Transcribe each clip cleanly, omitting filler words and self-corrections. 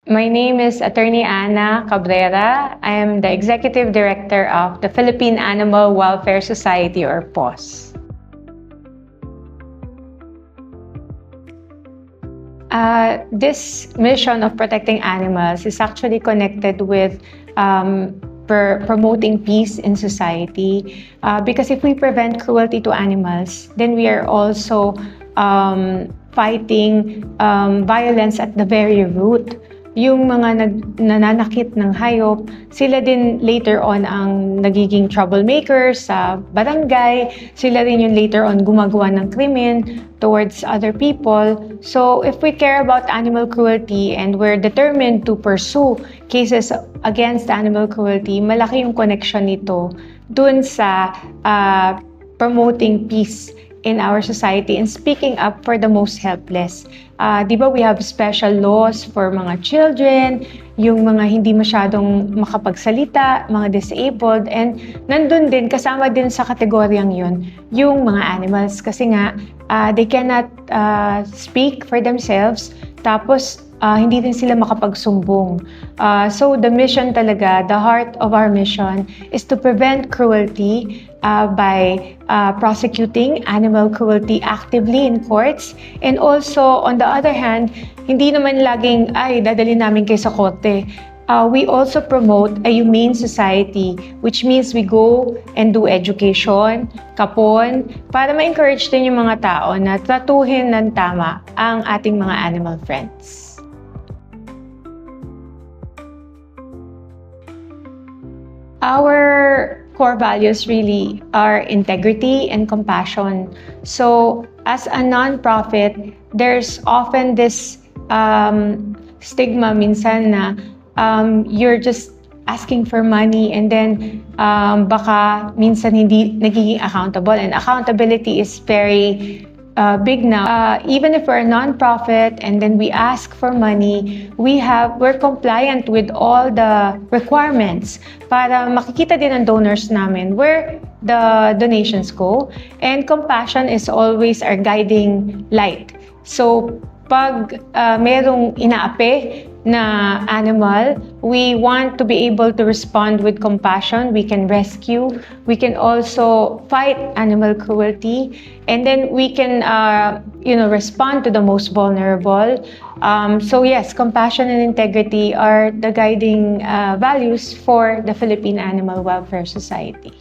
My name is Attorney Ana Cabrera. I am the Executive Director of the Philippine Animal Welfare Society, or PAWS. This mission of protecting animals is actually connected with promoting peace in society, because if we prevent cruelty to animals, then we are also fighting violence at the very root. Yung mga nananakit ng hayop, sila din later on ang nagiging troublemakers sa barangay. Sila din yung later on gumagawa ng krimen towards other people. So if we care about animal cruelty and we're determined to pursue cases against animal cruelty, malaki yung connection nito dun sa promoting peace in our society and speaking up for the most helpless. Di ba we have special laws for mga children, yung mga hindi masyadong makapagsalita, mga disabled, and nandun din, kasama din sa kategoryang yun, yung mga animals. Kasi nga, they cannot speak for themselves, tapos hindi din sila makapagsumbong. So the mission talaga, the heart of our mission is to prevent cruelty by prosecuting animal cruelty actively in courts. And also, on the other hand, hindi naman laging, dadalhin namin kayo sa korte. We also promote a humane society, which means we go and do education, kapon, para ma-encourage din yung mga tao na tratuhin ng tama ang ating mga animal friends. Our core values really are integrity and compassion. So, as a non-profit, there's often this stigma minsan na you're just asking for money and then baka minsan hindi nagiging accountable. And accountability is very big now. Even if we're a non-profit and then we ask for money, we're compliant with all the requirements para makikita din ng donors namin where the donations go. And compassion is always our guiding light. So pag merong inaapi na animal, we want to be able to respond with compassion. We can rescue. We can also fight animal cruelty. And then we can, respond to the most vulnerable. So yes, compassion and integrity are the guiding values for the Philippine Animal Welfare Society.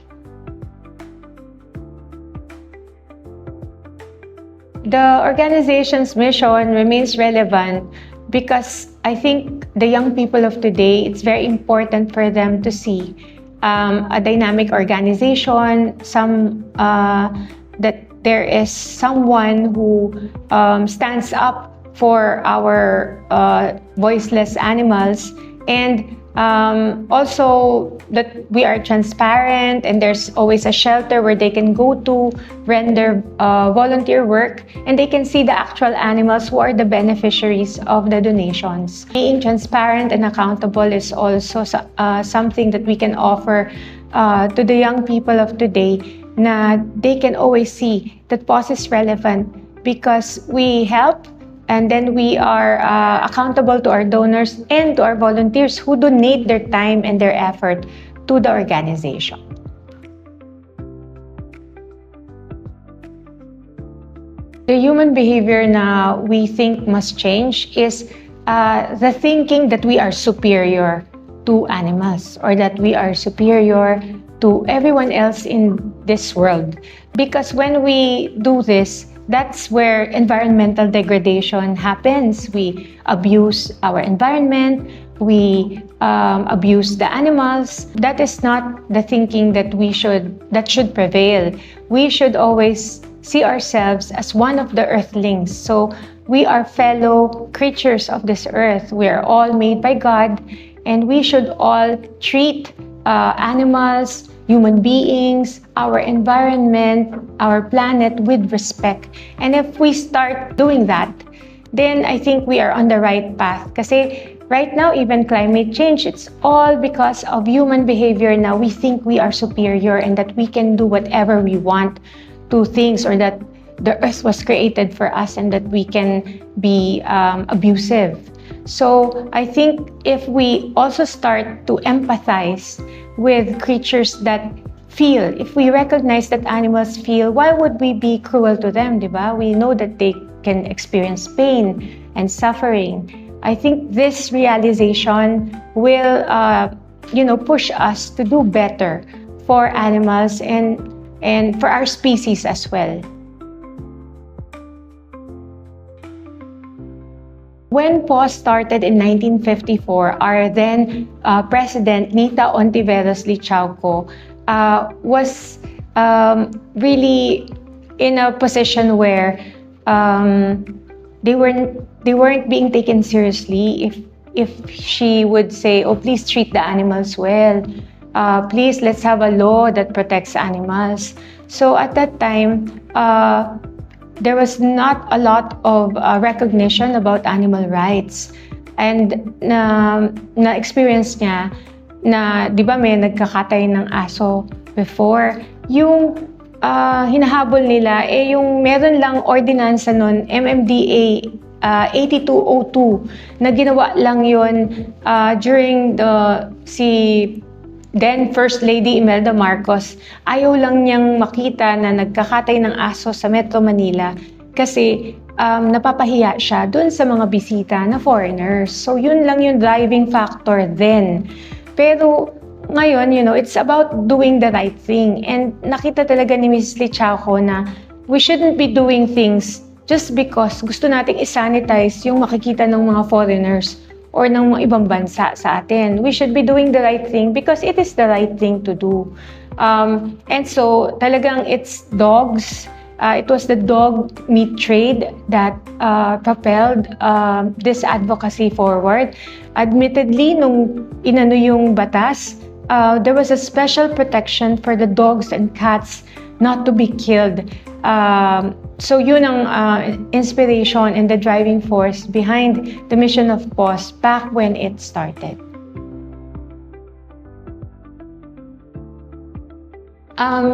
The organization's mission remains relevant because I think the young people of today, it's very important for them to see a dynamic organization, that there is someone who stands up for our voiceless animals, and also that we are transparent and there's always a shelter where they can go to render volunteer work, and they can see the actual animals who are the beneficiaries of the donations. Being transparent and accountable is also something that we can offer to the young people of today, na they can always see that PAWS is relevant because we help. And then we are accountable to our donors and to our volunteers who donate their time and their effort to the organization. The human behavior na we think must change is the thinking that we are superior to animals, or that we are superior to everyone else in this world. Because when we do this, that's where environmental degradation happens. We abuse our environment, we abuse the animals. That is not the thinking that should prevail. We should always see ourselves as one of the earthlings. So we are fellow creatures of this earth. We are all made by God, and we should all treat animals, human beings, our environment, our planet with respect. And if we start doing that, then I think we are on the right path. Kasi right now, even climate change, it's all because of human behavior. Now we think we are superior and that we can do whatever we want to things, or that the earth was created for us and that we can be abusive. So I think if we also start to empathize with creatures that feel, if we recognize that animals feel, why would we be cruel to them, di ba? We know that they can experience pain and suffering. I think this realization will, push us to do better for animals and for our species as well. When PAWS started in 1954, our then President Nita Ontiveros Licauco was really in a position where they weren't being taken seriously if she would say, oh, please treat the animals well. Please, let's have a law that protects animals. So at that time, there was not a lot of recognition about animal rights. And na-experience niya na, di ba may nagkakatay ng aso before, yung hinahabol nila, yung meron lang ordinansa nun, MMDA 8202, na ginawa lang yun during then First Lady Imelda Marcos. Ayaw lang niyang makita na nagkakatay ng aso sa Metro Manila kasi napapahiya siya dun sa mga bisita na foreigners. So yun lang yung driving factor then. Pero ngayon, it's about doing the right thing. And nakita talaga ni Ms. Licauco na we shouldn't be doing things just because gusto nating isanitize yung makikita ng mga foreigners or ng mga ibang bansa sa atin. We should be doing the right thing because it is the right thing to do. And so, talagang it's dogs. It was the dog meat trade that propelled this advocacy forward. Admittedly, nung inano yung batas, there was a special protection for the dogs and cats not to be killed. So yun ang inspiration and the driving force behind the mission of PAWS back when it started.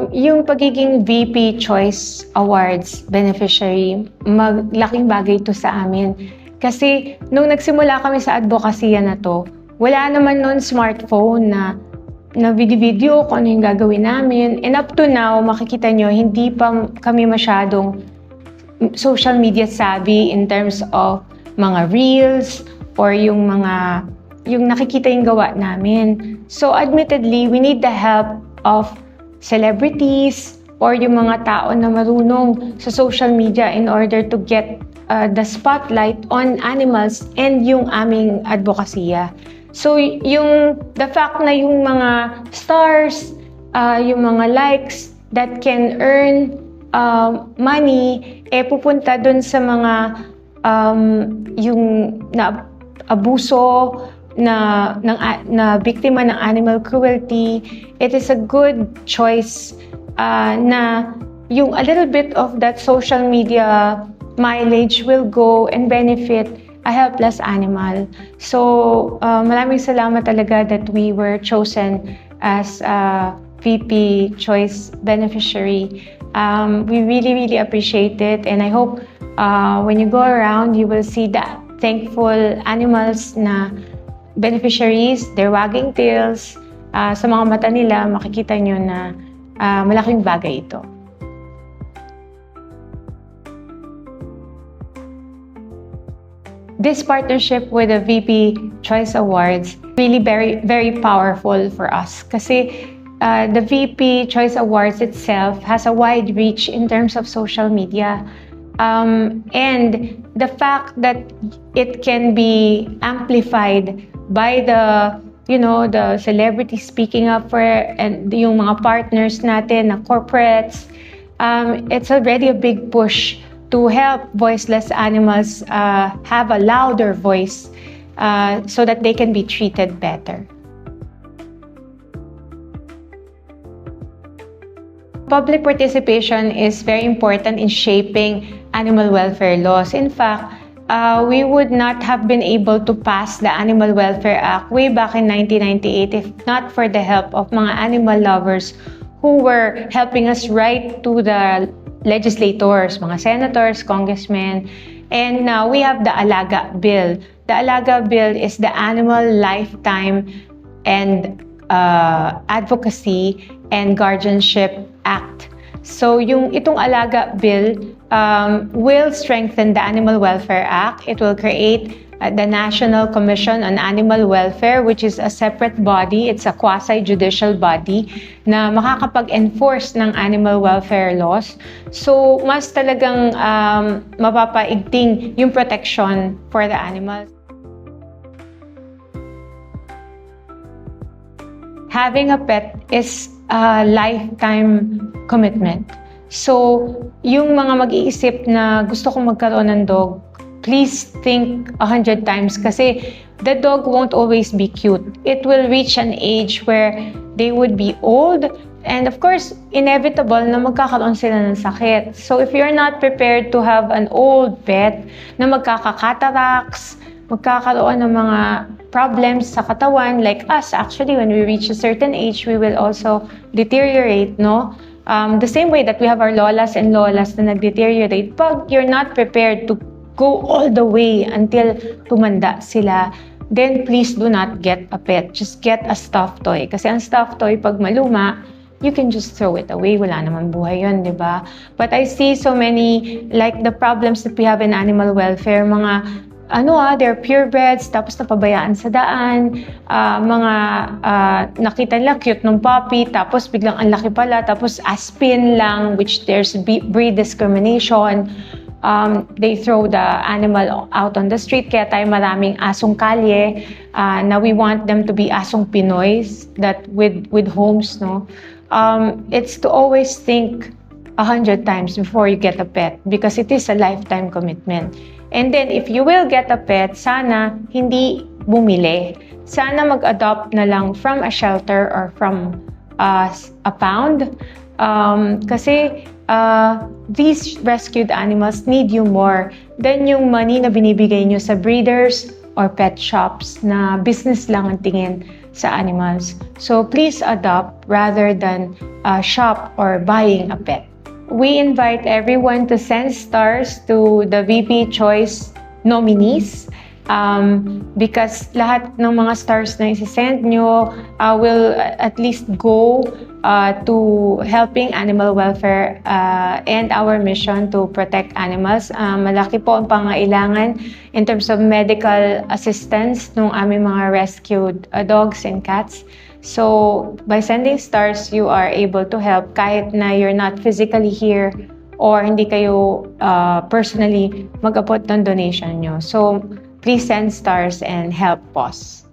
Yung pagiging VP Choice Awards beneficiary, laking bagay ito sa amin. Kasi nung nagsimula kami sa advokasya na to, wala naman nun smartphone na video kung ano yung gagawin namin. And up to now, makikita nyo, hindi pa kami masyadong social media savvy in terms of mga reels or yung nakikita yung gawa namin. So admittedly, we need the help of celebrities or yung mga tao na marunong sa social media in order to get the spotlight on animals and yung aming advokasya. So the fact na yung mga stars, yung mga likes that can earn money, pupunta dun sa mga yung abuso na biktima ng animal cruelty. It is a good choice na yung a little bit of that social media mileage will go and benefit a helpless animal. So maraming salamat talaga that we were chosen as VP Choice beneficiary. We really, really appreciate it, and I hope when you go around, you will see that thankful animals na beneficiaries, their wagging tails. Sa mga mata nila, makikita nyo na malaking bagay ito. This partnership with the VP Choice Awards really very, very powerful for us kasi the VP Choice Awards itself has a wide reach in terms of social media. And the fact that it can be amplified by the celebrities speaking up for and yung mga partners natin na corporates, it's already a big push to help voiceless animals have a louder voice so that they can be treated better. Public participation is very important in shaping animal welfare laws. In fact, we would not have been able to pass the Animal Welfare Act way back in 1998 if not for the help of mga animal lovers who were helping us write to the legislators, mga senators, congressmen. And now we have the Alaga Bill The Alaga Bill is the Animal Lifetime and Advocacy and Guardianship Act. So itong Alaga Bill will strengthen the Animal Welfare Act. It will create the National Commission on Animal Welfare, which is a separate body. It's a quasi-judicial body na makakapag-enforce ng animal welfare laws. So, mas talagang mapapaigting yung protection for the animals. Having a pet is a lifetime commitment. So, yung mga mag-iisip na gusto kong magkaroon ng dog, please think 100 times kasi the dog won't always be cute. It will reach an age where they would be old and of course, inevitable na magkakaroon sila ng sakit. So if you're not prepared to have an old pet na magkaka-cataracts, magkakaroon ng mga problems sa katawan like us, actually when we reach a certain age, we will also deteriorate, no? The same way that we have our lolas and lolas na nag-deteriorate, pag you're not prepared to go all the way until tumanda sila, then please do not get a pet. Just get a stuffed toy. Kasi ang stuffed toy, pag maluma, you can just throw it away. Wala naman buhay yun, di ba? But I see so many, like the problems that we have in animal welfare, mga they're purebreds, tapos napabayaan sa daan, nakita nila cute ng puppy, tapos biglang ang laki pala, tapos aspin lang, which there's breed discrimination. They throw the animal out on the street, kaya tayo maraming asong kalye. Now we want them to be asong Pinoys that with homes, no? It's to always think 100 times before you get a pet because it is a lifetime commitment. And then if you will get a pet, sana hindi bumili. Sana mag-adopt na lang from a shelter or from a pound. Kasi these rescued animals need you more than yung money na binibigay nyo sa breeders or pet shops na business lang ang tingin sa animals. So please adopt rather than shop or buying a pet. We invite everyone to send stars to the VP Choice nominees because lahat ng mga stars na isi-send nyo will at least go to helping animal welfare and our mission to protect animals. Malaki po ang pangailangan in terms of medical assistance ng aming mga rescued dogs and cats. So by sending stars, you are able to help kahit na you're not physically here or hindi kayo personally mag-abot ng donation nyo. So please send stars and help us.